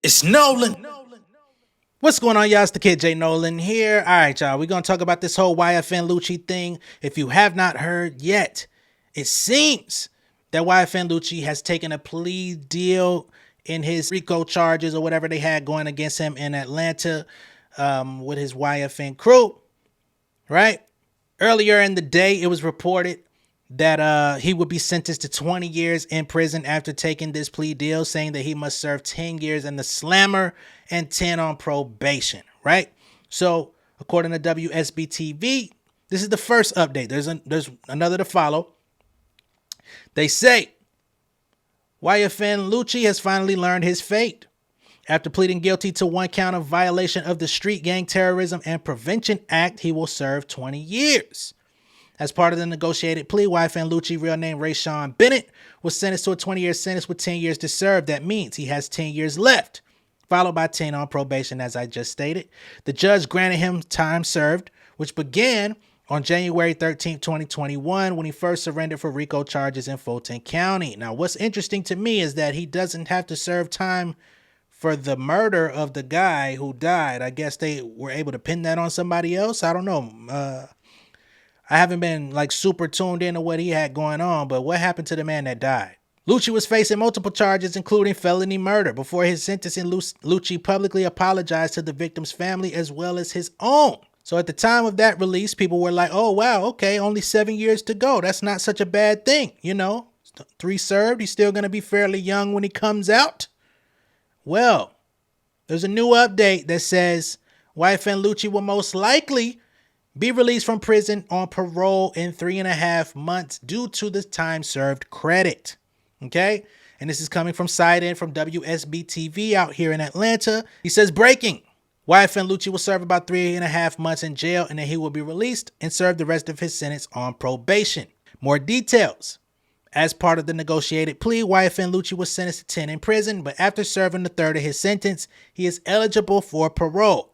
It's Nolan. What's going on, y'all? It's the kid J Nolan here. All right, y'all. We're going to talk about this whole YFN Lucci thing. If you have not heard yet, it seems that YFN Lucci has taken a plea deal in his RICO charges or whatever they had going against him in Atlanta with his YFN crew, right? Earlier in the day, it was reported that he would be sentenced to 20 years in prison after taking this plea deal, saying that he must serve 10 years in the slammer and 10 on probation, right? So, according to WSB TV, this is the first update. There's another to follow. They say YFN Lucci has finally learned his fate. After pleading guilty to one count of violation of the Street Gang Terrorism and Prevention Act, he will serve 20 years. As part of the negotiated plea, YFN Lucci, real name Rayshawn Bennett, was sentenced to a 20-year sentence with 10 years to serve. That means he has 10 years left, followed by 10 on probation, as I just stated. The judge granted him time served, which began on January 13, 2021, when he first surrendered for RICO charges in Fulton County. Now, what's interesting to me is that he doesn't have to serve time for the murder of the guy who died. I guess they were able to pin that on somebody else. I don't know. I haven't been like super tuned into what he had going on, but what happened to the man that died? Lucci was facing multiple charges, including felony murder. Before his sentencing, Lucci publicly apologized to the victim's family as well as his own. So at the time of that release, people were like, oh, wow, okay, only 7 years to go. That's not such a bad thing, you know? 3 served, he's still going to be fairly young when he comes out. Well, there's a new update that says YFN Lucci will most likely be released from prison on parole in 3.5 months due to the time served credit. Okay? And this is coming from Side-In from WSB TV out here in Atlanta. He says, breaking. YFN Lucci will serve about 3.5 months in jail, and then he will be released and serve the rest of his sentence on probation. More details. As part of the negotiated plea, YFN Lucci was sentenced to 10 in prison, but after serving the third of his sentence, he is eligible for parole.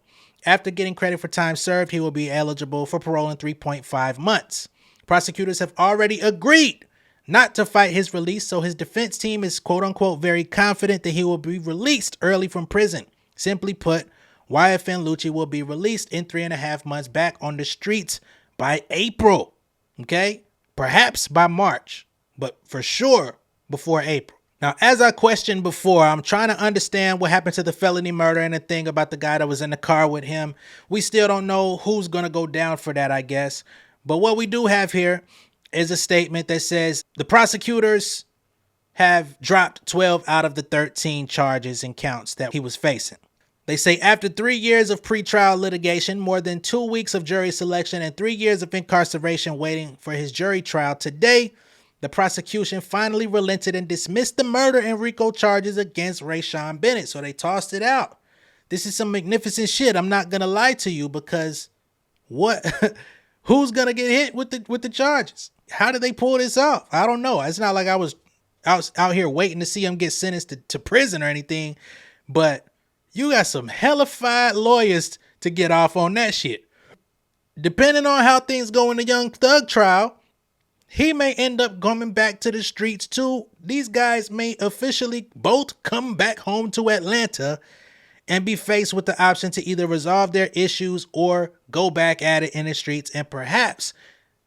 After getting credit for time served, he will be eligible for parole in 3.5 months. Prosecutors have already agreed not to fight his release, so his defense team is quote-unquote very confident that he will be released early from prison. Simply put, YFN Lucci will be released in 3.5 months back on the streets by April, okay? Perhaps by March, but for sure before April. Now, as I questioned before, I'm trying to understand what happened to the felony murder and the thing about the guy that was in the car with him. We still don't know who's going to go down for that, I guess. But what we do have here is a statement that says the prosecutors have dropped 12 out of the 13 charges and counts that he was facing. They say after 3 years of pretrial litigation, more than 2 weeks of jury selection, and 3 years of incarceration waiting for his jury trial, today, the prosecution finally relented and dismissed the murder and RICO charges against Rayshawn Bennett. So they tossed it out. This is some magnificent shit. I'm not going to lie to you, because what? Who's going to get hit with the charges? How did they pull this off? I don't know. It's not like I was out here waiting to see him get sentenced to prison or anything, but you got some hellified lawyers to get off on that shit. Depending on how things go in the Young Thug trial, he may end up coming back to the streets too. These guys may officially both come back home to Atlanta and be faced with the option to either resolve their issues or go back at it in the streets and perhaps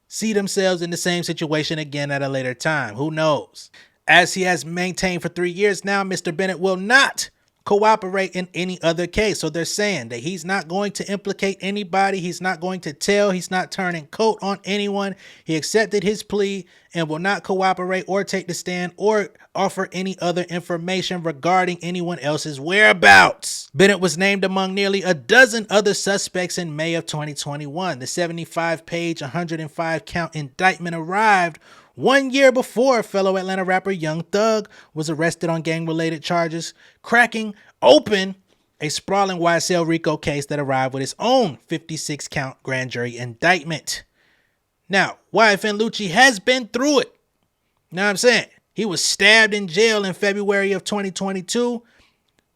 see themselves in the same situation again at a later time. Who knows? As he has maintained for 3 years now, Mr. Bennett will not cooperate in any other case. So they're saying that he's not going to implicate anybody. He's not going to tell. He's not turning coat on anyone. He accepted his plea and will not cooperate or take the stand or offer any other information regarding anyone else's whereabouts. Bennett was named among nearly a dozen other suspects in May of 2021. The 75-page, 105-count indictment arrived 1 year before fellow Atlanta rapper Young Thug was arrested on gang-related charges, cracking open a sprawling YSL RICO case that arrived with its own 56-count grand jury indictment. Now, YFN Lucci has been through it. You know what I'm saying? He was stabbed in jail in February of 2022.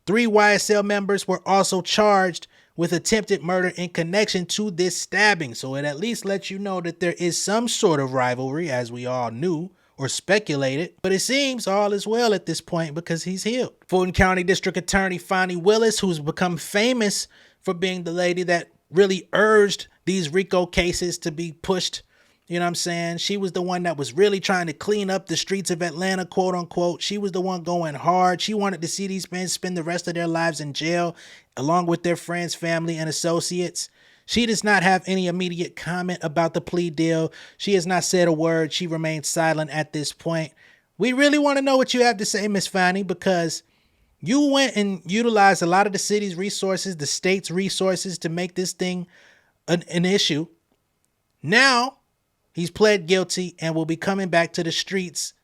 3 YSL members were also charged with attempted murder in connection to this stabbing. So it at least lets you know that there is some sort of rivalry, as we all knew, or speculated, but it seems all is well at this point because he's healed. Fulton County District Attorney Fonnie Willis, who's become famous for being the lady that really urged these RICO cases to be pushed. You know what I'm saying? She was the one that was really trying to clean up the streets of Atlanta, quote unquote. She was the one going hard. She wanted to see these men spend the rest of their lives in jail, along with their friends, family, and associates. She does not have any immediate comment about the plea deal. She has not said a word. She remains silent at this point. We really want to know what you have to say, Miss Fonnie, because you went and utilized a lot of the city's resources, the state's resources to make this thing an issue. Now, he's pled guilty and will be coming back to the streets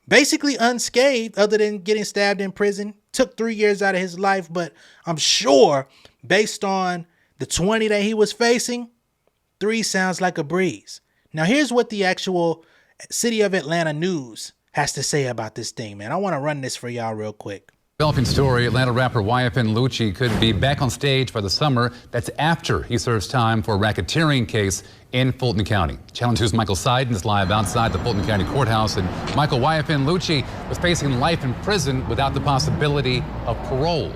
basically unscathed other than getting stabbed in prison. Took 3 years out of his life, but I'm sure based on the 20 that he was facing, 3 sounds like a breeze. Now, here's what the actual City of Atlanta news has to say about this thing, man. I want to run this for y'all real quick. Developing story, Atlanta rapper YFN Lucci could be back on stage by the summer. That's after he serves time for a racketeering case in Fulton County. Channel 2's Michael Seiden is live outside the Fulton County Courthouse. And Michael, YFN Lucci was facing life in prison without the possibility of parole.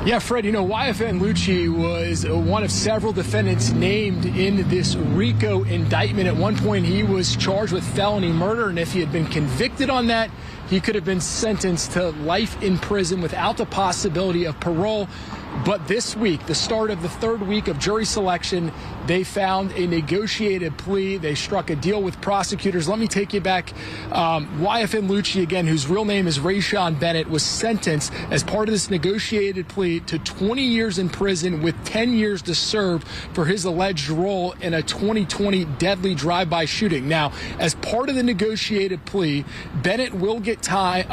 Yeah, Fred, you know, YFN Lucci was one of several defendants named in this RICO indictment. At one point, he was charged with felony murder, and if he had been convicted on that, he could have been sentenced to life in prison without the possibility of parole. But this week, the start of the 3rd week of jury selection, they found a negotiated plea. They struck a deal with prosecutors. Let me take you back. YFN Lucci, again, whose real name is Rayshawn Bennett, was sentenced as part of this negotiated plea to 20 years in prison with 10 years to serve for his alleged role in a 2020 deadly drive-by shooting. Now, as part of the negotiated plea, Bennett will get time.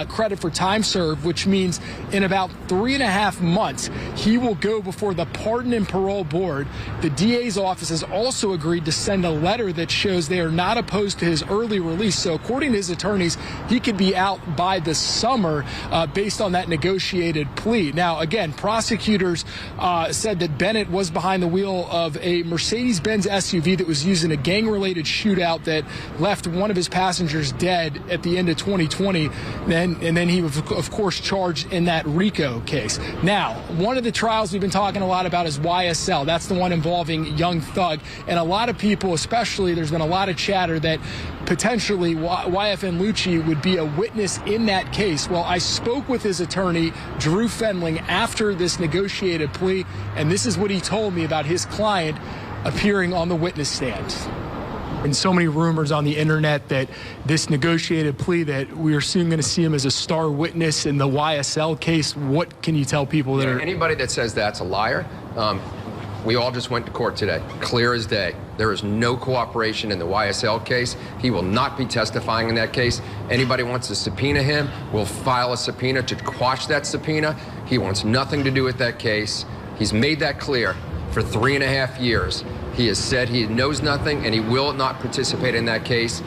Credit for time served, which means in about 3.5 months, he will go before the Pardon and Parole Board. The DA's office has also agreed to send a letter that shows they are not opposed to his early release. So according to his attorneys, he could be out by the summer based on that negotiated plea. Now, again, prosecutors said that Bennett was behind the wheel of a Mercedes-Benz SUV that was used in a gang-related shootout that left one of his passengers dead at the end of 2020. And then he was, of course, charged in that RICO case. Now, one of the trials we've been talking a lot about is YSL. That's the one involving Young Thug. And a lot of people, especially, there's been a lot of chatter that potentially YFN Lucci would be a witness in that case. Well, I spoke with his attorney, Drew Fendling, after this negotiated plea, and this is what he told me about his client appearing on the witness stand. And so many rumors on the internet that this negotiated plea, that we are soon going to see him as a star witness in the YSL case. What can you tell people that are... Anybody that says that's a liar, we all just went to court today, clear as day. There is no cooperation in the YSL case. He will not be testifying in that case. Anybody wants to subpoena him, we'll file a subpoena to quash that subpoena. He wants nothing to do with that case. He's made that clear for 3.5 years. He has said he knows nothing and he will not participate in that case.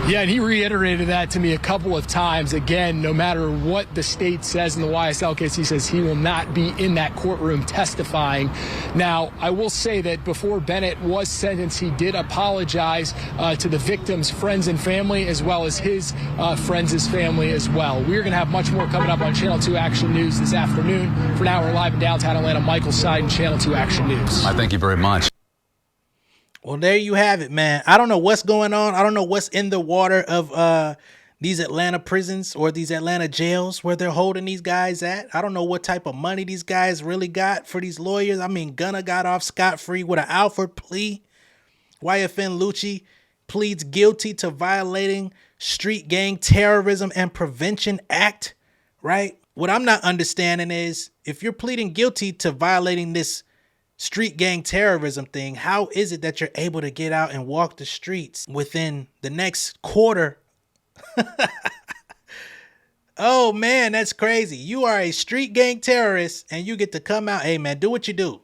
Yeah, and he reiterated that to me a couple of times. Again, no matter what the state says in the YSL case, he says he will not be in that courtroom testifying. Now, I will say that before Bennett was sentenced, he did apologize to the victim's friends and family, as well as his friends' family as well. We're going to have much more coming up on Channel 2 Action News this afternoon. For now, we're live in downtown Atlanta. Michael Seiden, Channel 2 Action News. I thank you very much. Well, there you have it, man. I don't know what's going on. I don't know what's in the water of these Atlanta prisons or these Atlanta jails where they're holding these guys at. I don't know what type of money these guys really got for these lawyers. I mean, Gunna got off scot-free with an Alford plea. YFN Lucci pleads guilty to violating Street Gang Terrorism and Prevention Act, right? What I'm not understanding is if you're pleading guilty to violating this street gang terrorism thing, how is it that you're able to get out and walk the streets within the next quarter? Oh man, that's crazy. You are a street gang terrorist and you get to come out. Hey man, do what you do.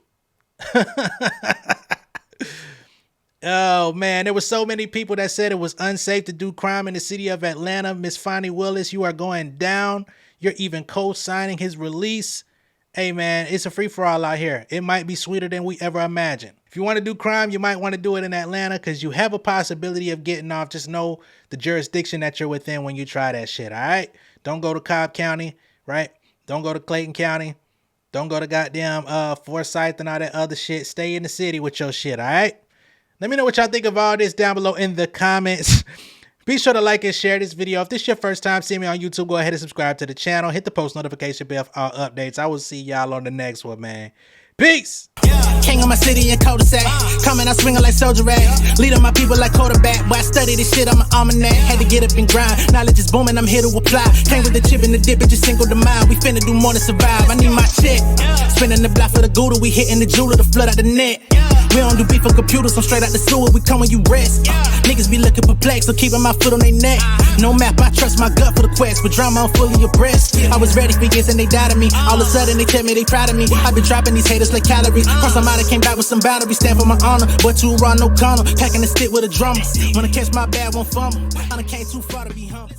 Oh, man, there were so many people that said it was unsafe to do crime in the city of Atlanta. Miss Fonnie Willis, you are going down. You're even co-signing his release. Hey, man, it's a free-for-all out here. It might be sweeter than we ever imagined. If you want to do crime, you might want to do it in Atlanta because you have a possibility of getting off. Just know the jurisdiction that you're within when you try that shit, all right? Don't go to Cobb County, right? Don't go to Clayton County. Don't go to goddamn Forsyth and all that other shit. Stay in the city with your shit, all right? Let me know what y'all think of all this down below in the comments. Be sure to like and share this video. If this is your first time seeing me on YouTube, go ahead and subscribe to the channel. Hit the post notification bell for all updates. I will see y'all on the next one, man. Peace. King of my city and cul-de-sac. Coming out swinging like soldier rag. Leading my people like quarterback. Boy, I study this shit, I'm an almanac. Had to get up and grind. Knowledge is booming, I'm here to apply. Came with the chip and the dip, it just single the mind. We finna do more than survive. I need my check. Spinning the block for the Gouda. We hitting the jeweler to flood out the net. We don't do beef for computers, I'm straight out the sewer. We come when you rest. Niggas be looking perplexed, so keeping my foot on their neck. No map, I trust my gut for the quest. But drama, I'm fully abreast. I was ready for years and they doubted me. All of a sudden they tell me they proud of me. I been dropping these haters like calories. Cross them out, I came back with some boundaries. Stand for my honor, but too raw, no corner. Packing the stick with a drummer. When I catch my bad, won't fumble. I done came too far to be humble.